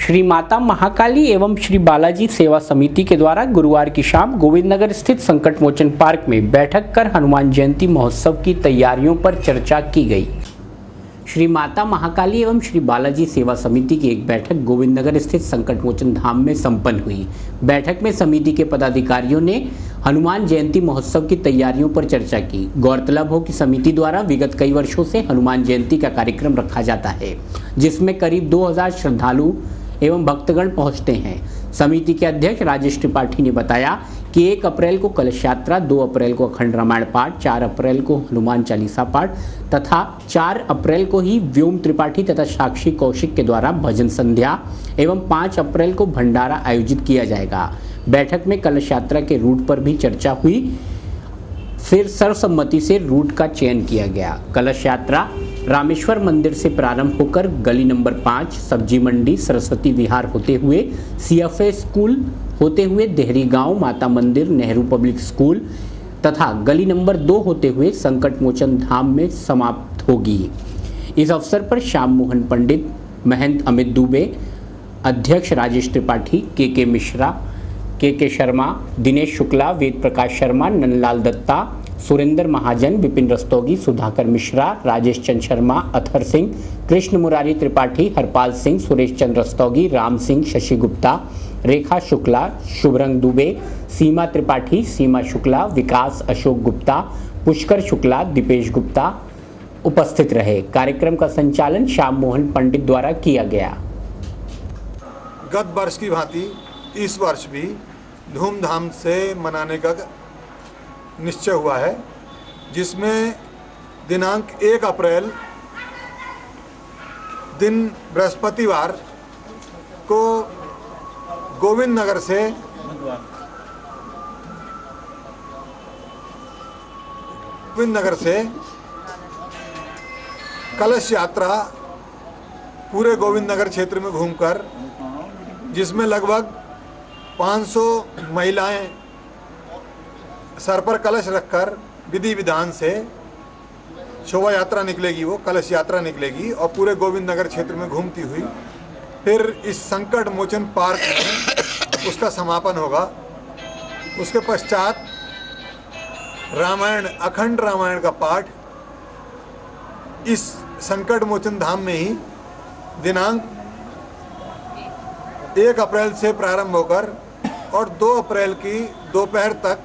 श्री माता महाकाली एवं श्री बालाजी सेवा समिति के द्वारा गुरुवार की शाम गोविंदनगर स्थित संकट मोचन पार्क में बैठक कर हनुमान जयंती महोत्सव की तैयारियों पर चर्चा की गई। श्री माता महाकाली एवं श्री बालाजी सेवा समिति की एक बैठक गोविंदनगर स्थित संकट मोचन धाम में संपन्न हुई। बैठक में समिति के पदाधिकारियों ने हनुमान जयंती महोत्सव की तैयारियों पर चर्चा की। गौरतलब हो कि समिति द्वारा विगत कई वर्षों से हनुमान जयंती का कार्यक्रम रखा जाता है, जिसमें करीब 2000 श्रद्धालु एवं भक्तगण पहुंचते हैं। समिति के अध्यक्ष राजेश त्रिपाठी ने बताया कि 1 अप्रैल को कलश यात्रा, 2 अप्रैल को अखंड रामायण पाठ, 4 अप्रैल को हनुमान चालीसा पाठ तथा 4 अप्रैल को ही व्योम त्रिपाठी तथा साक्षी कौशिक के द्वारा भजन संध्या एवं 5 अप्रैल को भंडारा आयोजित किया जाएगा। बैठक में कलश यात्रा के रूट पर भी चर्चा हुई, फिर सर्वसम्मति से रूट का चयन किया गया। कलश यात्रा रामेश्वर मंदिर से प्रारंभ होकर गली नंबर 5 सब्जी मंडी सरस्वती विहार होते हुए CFA स्कूल होते हुए देहरी गांव माता मंदिर नेहरू पब्लिक स्कूल तथा गली नंबर 2 होते हुए संकट मोचन धाम में समाप्त होगी। इस अवसर पर श्याम मोहन पंडित, महंत अमित दुबे, अध्यक्ष राजेश त्रिपाठी, के मिश्रा, के शर्मा, दिनेश शुक्ला, वेद प्रकाश शर्मा, नंदलाल दत्ता, सुरेंद्र महाजन, विपिन रस्तोगी, सुधाकर मिश्रा, राजेश चंद्र शर्मा, अथर सिंह, कृष्ण मुरारी त्रिपाठी, हरपाल सिंह, सुरेश चंद्र रस्तोगी, राम सिंह, शशि गुप्ता, रेखा शुक्ला, शुभरंग दुबे, सीमा त्रिपाठी, सीमा शुक्ला, विकास अशोक गुप्ता, पुष्कर शुक्ला, दीपेश गुप्ता उपस्थित रहे। कार्यक्रम का संचालन श्याम मोहन पंडित द्वारा किया गया। गत वर्ष की भांति इस वर्ष भी धूमधाम से मनाने का निश्चय हुआ है, जिसमें दिनांक 1 अप्रैल दिन बृहस्पतिवार को गोविंद नगर से कलश यात्रा पूरे गोविंद नगर क्षेत्र में घूमकर, जिसमें लगभग 500 महिलाएं सर पर कलश रखकर विधि विधान से शोभा यात्रा निकलेगी, वो कलश यात्रा निकलेगी और पूरे गोविंद नगर क्षेत्र में घूमती हुई फिर इस संकट मोचन पार्क में उसका समापन होगा। उसके पश्चात रामायण, अखंड रामायण का पाठ इस संकट मोचन धाम में ही दिनांक 1 अप्रैल से प्रारंभ होकर और 2 अप्रैल की दोपहर तक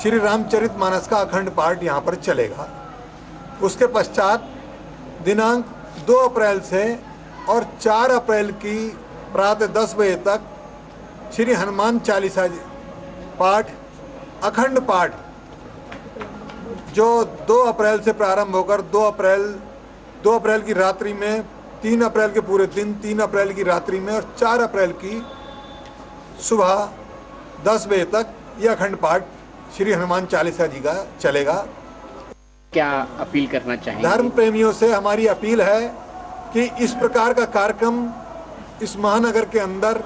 श्री रामचरितमानस का अखंड पाठ यहाँ पर चलेगा। उसके पश्चात दिनांक 2 अप्रैल से और 4 अप्रैल की प्रातः 10 बजे तक श्री हनुमान चालीसा पाठ, अखंड पाठ, जो 2 अप्रैल से प्रारंभ होकर 2 अप्रैल की रात्रि में, 3 अप्रैल के पूरे दिन, 3 अप्रैल की रात्रि में और 4 अप्रैल की सुबह 10 बजे तक यह अखंड पाठ श्री हनुमान चालीसा जी का चलेगा। क्या अपील करना चाहेंगे? धर्म प्रेमियों से हमारी अपील है कि इस प्रकार का कार्यक्रम इस महानगर के अंदर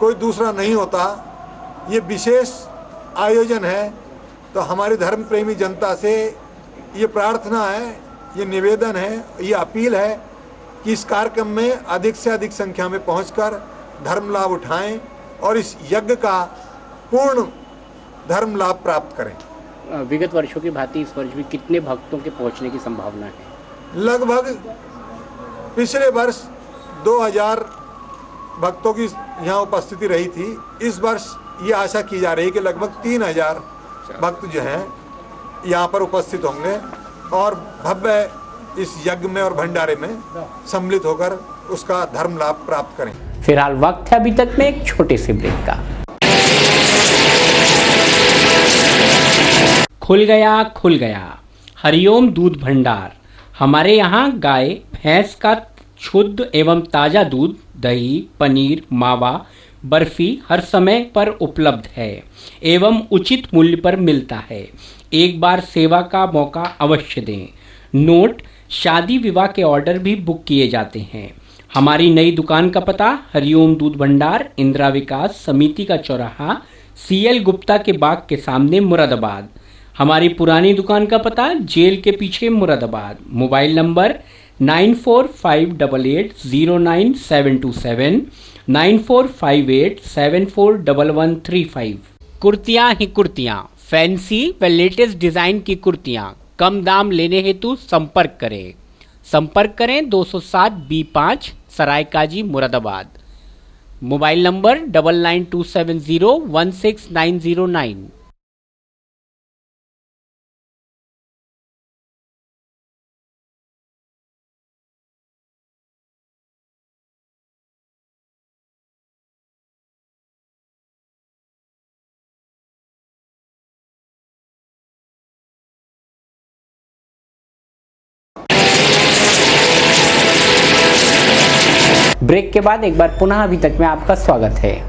कोई दूसरा नहीं होता, ये विशेष आयोजन है। तो हमारी धर्म प्रेमी जनता से ये प्रार्थना है, ये निवेदन है, ये अपील है कि इस कार्यक्रम में अधिक से अधिक संख्या में पहुंचकर धर्म लाभ उठाएं और इस यज्ञ का पूर्ण धर्म लाभ प्राप्त करें। विगत वर्षों की भांति इस वर्ष भी कितने भक्तों के पहुंचने की संभावना है? लगभग पिछले वर्ष 2000 भक्तों की यहाँ उपस्थिति रही थी। इस वर्ष ये आशा की जा रही है कि लगभग 3000 भक्त जो हैं यहाँ पर उपस्थित होंगे और भव्य इस यज्ञ में और भंडारे में सम्मिलित होकर उसका धर्म लाभ प्राप्त करें। फिलहाल वक्त है अभी तक में एक छोटे से ब्रेक का। खुल गया हरिओम दूध भंडार। हमारे यहाँ गाय भैंस का शुद्ध एवं ताज़ा दूध, दही, पनीर, मावा, बर्फी हर समय पर उपलब्ध है एवं उचित मूल्य पर मिलता है। एक बार सेवा का मौका अवश्य दें। नोट, शादी विवाह के ऑर्डर भी बुक किए जाते हैं। हमारी नई दुकान का पता हरिओम दूध भंडार, इंदिरा विकास समिति का चौराहा, CL गुप्ता के बाग के सामने, मुरादाबाद। हमारी पुरानी दुकान का पता जेल के पीछे, मुरादाबाद। Mobile number 9458809727, 9458741135। कुर्तियाँ ही कुर्तियाँ, फैंसी व लेटेस्ट डिजाइन की कुर्तियाँ कम दाम लेने हेतु संपर्क करें 207 B5 Saraikaji, Moradabad. Mobile number 9927016909। Break के बाद एक बार पुनः अभी तक में आपका स्वागत है।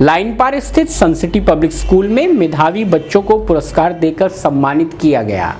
लाइन पार स्थित सनसिटी पब्लिक स्कूल में मेधावी बच्चों को पुरस्कार देकर सम्मानित किया गया।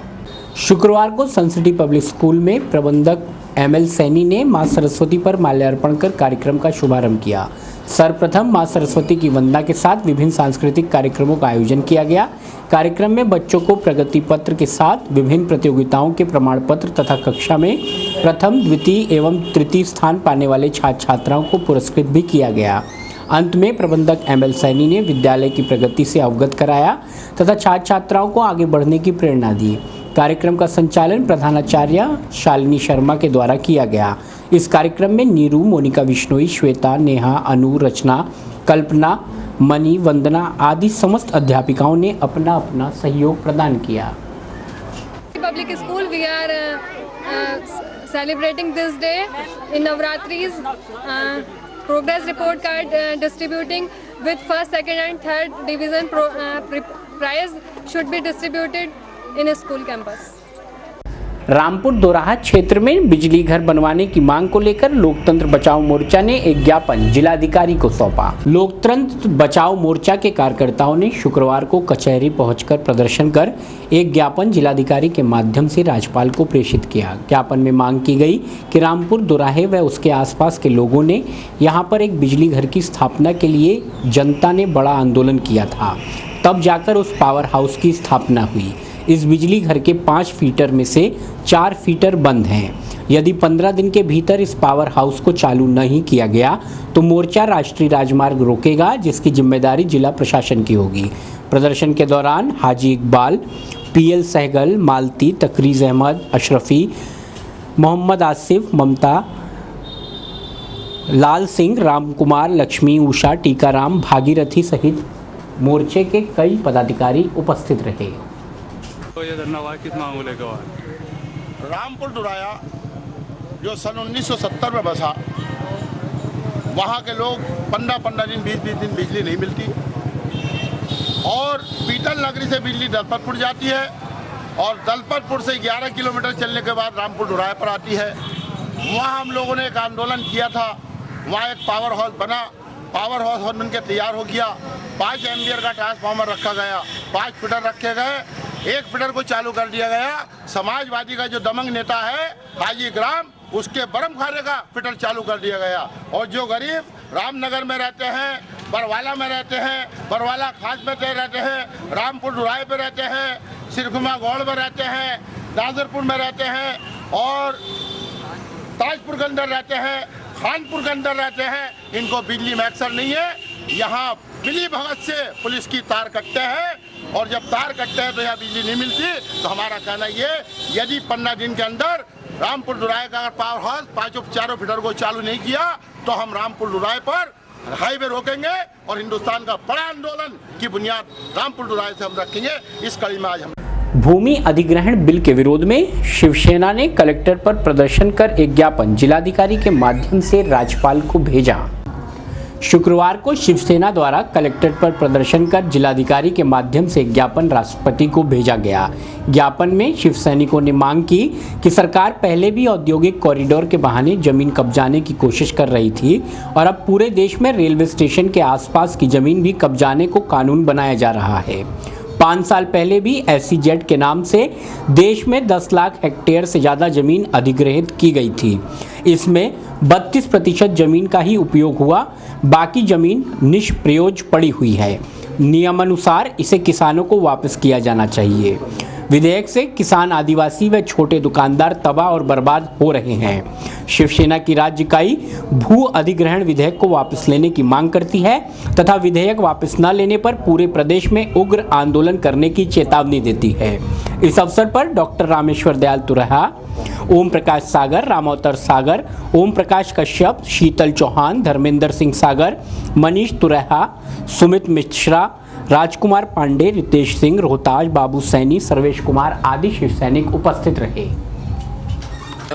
शुक्रवार को सनसिटी पब्लिक स्कूल में प्रबंधक ML सैनी ने मां सरस्वती पर माल्यार्पण कर कार्यक्रम का शुभारंभ किया। सर्वप्रथम मां सरस्वती की वंदना के साथ विभिन्न सांस्कृतिक कार्यक्रमों का आयोजन किया गया। कार्यक्रम में बच्चों को प्रगति पत्र के साथ विभिन्न प्रतियोगिताओं के प्रमाण पत्र तथा कक्षा में प्रथम, द्वितीय एवं तृतीय स्थान पाने वाले छात्र छात्राओं को पुरस्कृत भी किया गया। अंत में प्रबंधक ML सैनी ने विद्यालय की प्रगति से अवगत कराया तथा छात्र छात्राओं को आगे बढ़ने की प्रेरणा दी। कार्यक्रम का संचालन प्रधानाचार्य शालिनी शर्मा के द्वारा किया गया। इस कार्यक्रम में नीरू, मोनिका बिश्नोई, श्वेता, नेहा, अनु, रचना, कल्पना, मनी, वंदना आदि समस्त अध्यापिकाओं ने अपना अपना सहयोग प्रदान किया। Public school, we are celebrating this day in Navratris. Progress report card distributing with first, second and third division prize should be distributed in a school campus. Rampur दोराहा क्षेत्र में बिजली घर बनवाने की मांग को लेकर लोकतंत्र बचाओ मोर्चा ने एक ज्ञापन जिलाधिकारी को सौंपा। लोकतंत्र बचाओ मोर्चा के कार्यकर्ताओं ने शुक्रवार को कचहरी पहुंचकर प्रदर्शन कर एक ज्ञापन जिलाधिकारी के माध्यम से राज्यपाल को प्रेषित किया। ज्ञापन में मांग की गई कि रामपुर दोराहे व उसके आसपास के लोगों ने यहां पर एक बिजली घर की स्थापना के लिए जनता ने बड़ा आंदोलन किया था, तब जाकर उस पावर हाउस की स्थापना हुई। इस बिजली घर के 5 फीटर में से 4 फीटर बंद हैं। यदि 15 दिन के भीतर इस पावर हाउस को चालू नहीं किया गया तो मोर्चा राष्ट्रीय राजमार्ग रोकेगा, जिसकी जिम्मेदारी जिला प्रशासन की होगी। प्रदर्शन के दौरान हाजी इकबाल, PL सहगल, मालती, तकरीज़ अहमद, अशरफी, मोहम्मद आसिफ, ममता, लाल सिंह, राम कुमार, लक्ष्मी, उषा, टीकाराम, भागीरथी सहित मोर्चे के कई पदाधिकारी उपस्थित रहे। रामपुर दुराया जो सन 1970 में बसा, वहाँ के लोग 15-15 दिन 20-20 दिन बिजली नहीं मिलती और पीटल नगरी से बिजली दलपतपुर जाती है और दलपतपुर से 11 किलोमीटर चलने के बाद रामपुर दुराया पर आती है। वहाँ हम लोगों ने एक आंदोलन किया था। वहाँ एक पावर हाउस बना, पावर हाउस बन के तैयार हो गया। 5 एम्पियर का ट्रांसफार्मर रखा गया, 5 फीटर रखे गए, 1 फीटर को चालू कर दिया गया। समाजवादी का जो दमंग नेता है हाजी ग्राम, उसके बरम खाने का फीटर चालू कर दिया गया। और जो गरीब रामनगर में रहते हैं, बरवाला में रहते हैं, बरवाला खास में रहते हैं, रामपुर दुराहे पे रहते हैं, सिरखुमा गौड़ में रहते हैं, दादरपुर में रहते हैं और ताजपुर के अंदर रहते हैं, खानपुर के अंदर रहते हैं, इनको बिजली में अक्सर नहीं है। यहाँ मिली भगत से पुलिस की तार कटते हैं और जब तार कटते हैं तो यहाँ बिजली नहीं मिलती। तो हमारा कहना ये, यदि 15 दिन के अंदर रामपुर दुराहे का अगर पावर हाउस 5-4 फीटर को चालू नहीं किया तो हम रामपुर दुराहे पर हाईवे रोकेंगे और हिंदुस्तान का बड़ा आंदोलन की बुनियाद रामपुर दुराहे से हम रखेंगे। इस कड़ी में आज हम भूमि अधिग्रहण बिल के विरोध में शिवसेना ने कलेक्टर पर प्रदर्शन कर एक ज्ञापन जिलाधिकारी के माध्यम से राज्यपाल को भेजा। शुक्रवार को शिवसेना द्वारा कलेक्टर पर प्रदर्शन कर जिलाधिकारी के माध्यम से ज्ञापन राष्ट्रपति को भेजा गया। ज्ञापन में शिव सैनिकों ने मांग की कि सरकार पहले भी औद्योगिक कॉरिडोर के बहाने जमीन कब्जाने की कोशिश कर रही थी और अब पूरे देश में रेलवे स्टेशन के आसपास की जमीन भी कब्जाने को कानून बनाया जा रहा है। 5 साल पहले भी SEZ के नाम से देश में 10 लाख हेक्टेयर से ज़्यादा जमीन अधिग्रहित की गई थी। इसमें 32% जमीन का ही उपयोग हुआ, बाकी जमीन निष्प्रयोज पड़ी हुई है। नियमानुसार इसे किसानों को वापस किया जाना चाहिए। विधेयक से किसान, आदिवासी व छोटे दुकानदार तबाह और बर्बाद हो रहे हैं। शिवसेना की राज्य इकाई भू अधिग्रहण विधेयक को वापस लेने की मांग करती है तथा विधेयक वापस न लेने पर पूरे प्रदेश में उग्र आंदोलन करने की चेतावनी देती है। इस अवसर पर डॉक्टर रामेश्वर दयाल तुरहा, ओम प्रकाश सागर, रामोतर सागर, ओम प्रकाश कश्यप, शीतल चौहान, धर्मेंद्र सिंह सागर, मनीष तुरहा, सुमित मिश्रा, राजकुमार पांडे, रितेश सिंह, रोहताज, बाबू सैनी, सर्वेश कुमार आदि शिव सैनिक उपस्थित रहे।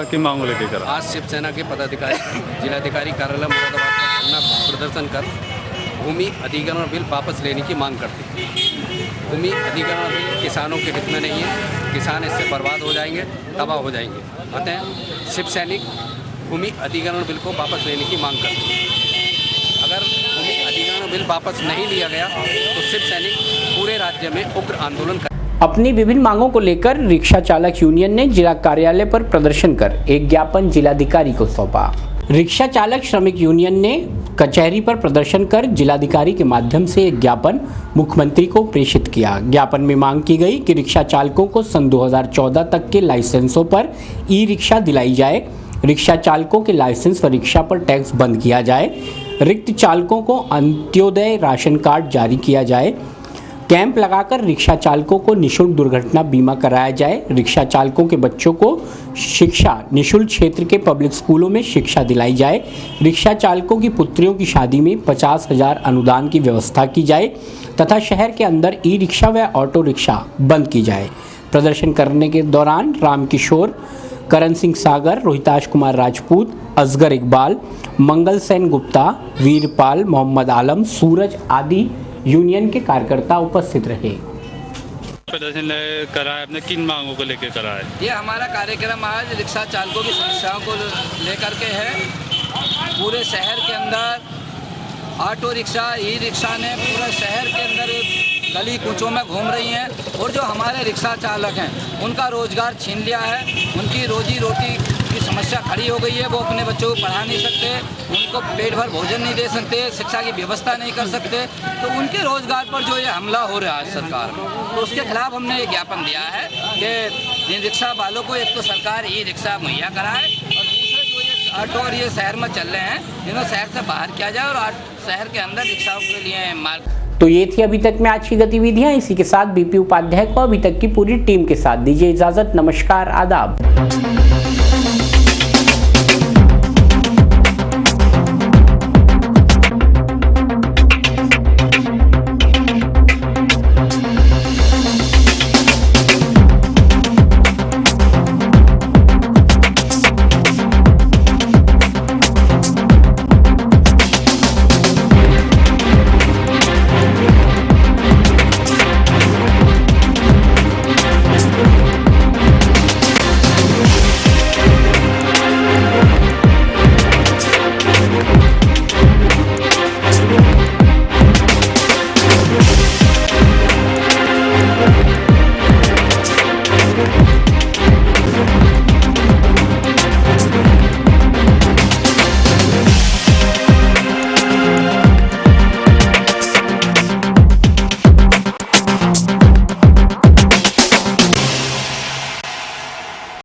की मांग लेके कर आज शिवसेना के पदाधिकारी जिलाधिकारी कार्यालय मुरादाबाद का धरना प्रदर्शन कर भूमि अधिग्रहण बिल वापस लेने की मांग करते हैं। भूमि अधिग्रहण बिल किसानों के हित में नहीं है, किसान इससे बर्बाद हो जाएंगे, तबाह हो जाएंगे। अतः शिव सैनिक भूमि अधिग्रहण बिल को वापस लेने की मांग करते हैं। अगर भूमि अधिग्रहण बिल वापस नहीं लिया गया तो शिव सैनिक पूरे राज्य में उग्र आंदोलन कर। अपनी विभिन्न मांगों को लेकर रिक्शा चालक यूनियन ने जिला कार्यालय पर प्रदर्शन कर एक ज्ञापन जिलाधिकारी को सौंपा। रिक्शा चालक श्रमिक यूनियन ने कचहरी पर प्रदर्शन कर जिलाधिकारी के माध्यम से एक ज्ञापन मुख्यमंत्री को प्रेषित किया। ज्ञापन में मांग की गई कि रिक्शा चालकों को सन 2014 तक के लाइसेंसों पर ई रिक्शा दिलाई जाए, रिक्शा चालकों के लाइसेंस व रिक्शा पर टैक्स बंद किया जाए, रिक्त चालकों को अंत्योदय राशन कार्ड जारी किया जाए, कैंप लगाकर रिक्शा चालकों को निःशुल्क दुर्घटना बीमा कराया जाए, रिक्शा चालकों के बच्चों को शिक्षा निःशुल्क क्षेत्र के पब्लिक स्कूलों में शिक्षा दिलाई जाए, रिक्शा चालकों की पुत्रियों की शादी में 50,000 अनुदान की व्यवस्था की जाए तथा शहर के अंदर ई रिक्शा व ऑटो रिक्शा बंद की जाए। प्रदर्शन करने के दौरान रामकिशोर, करण सिंह सागर, रोहिताश कुमार राजपूत, असगर इकबाल, मंगल सेन गुप्ता, वीरपाल, मोहम्मद आलम, सूरज आदि यूनियन के कार्यकर्ता उपस्थित रहे। प्रदर्शन करा है, अपने किन मांगों को लेकर करा है? ये हमारा कार्यक्रम आज रिक्शा चालकों की समस्याओं को लेकर के है। पूरे शहर के अंदर ऑटो रिक्शा, ई रिक्शा ने पूरे शहर के अंदर गली कूचों में घूम रही हैं और जो हमारे रिक्शा चालक हैं उनका रोजगार छीन लिया है। उनकी रोजी रोटी की समस्या खड़ी हो गई है। वो अपने बच्चों को पढ़ा नहीं सकते, उनको पेट भर भोजन नहीं दे सकते, शिक्षा की व्यवस्था नहीं कर सकते। तो उनके रोजगार पर जो ये हमला हो रहा है सरकार, तो उसके खिलाफ हमने ये ज्ञापन दिया है कि इन रिक्शा वालों को एक तो सरकार ई रिक्शा मुहैया कराए और दूसरे जो ये ऑटो और ये शहर में चल रहे हैं इन्हें शहर से बाहर किया जाए और शहर के अंदर रिक्शाओं के लिए मार्ग। तो ये थी अभी तक में आज की गतिविधियां। इसी के साथ बीपी उपाध्याय को अभी तक की पूरी टीम के साथ दीजिए इजाजत। नमस्कार, आदाब।